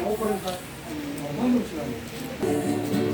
오버를 다 먹는 시간이에요.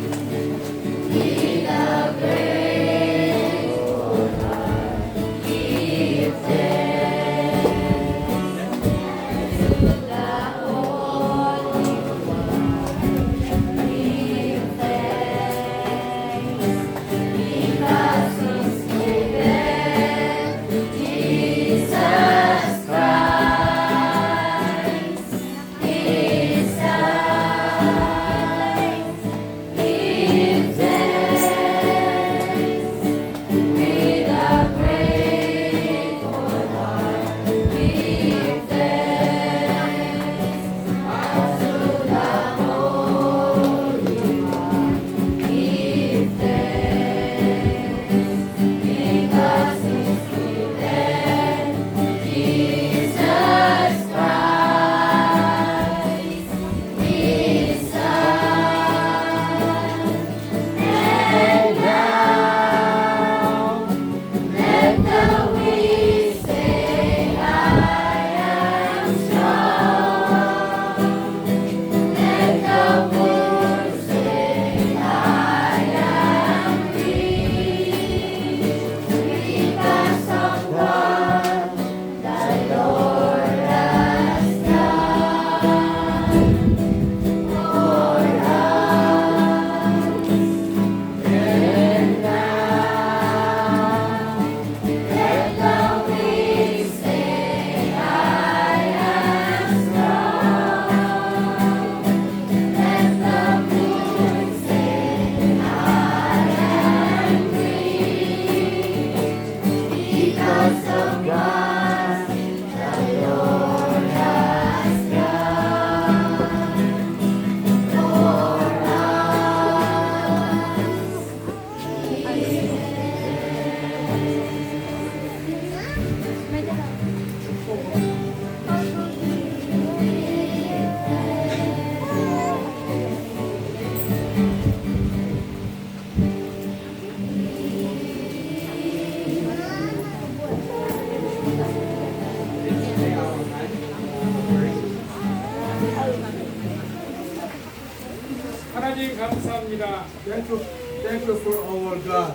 하나님 감사합니다. Thank you for our God.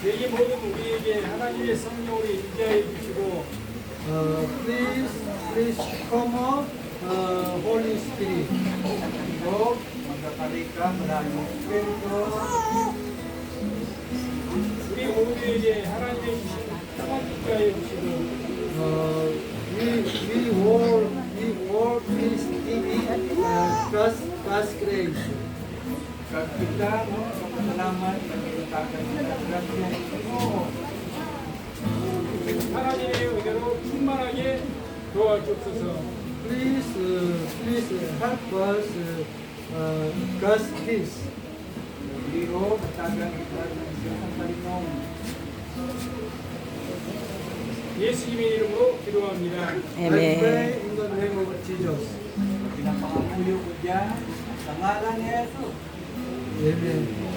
이 모든 우리에게 하나님의 성령으로 임재해 주시고 Please come on, Holy Spirit. 우리 모두에게 하나님의 주신 평안 인자해 주시고 We work this giving God's grace. Kita salamat pagkakataon sa Panginoon. 하나님의 은혜로 충만하게 도와주옵소서. Please help us God's peace. Biro katagang kita ng Panginoon. 예수님의 이름으로 기도합니다. I pray in the name of Jesus. Pinapangakuyo ko dyan sa ngalan ni Jesus. Amen.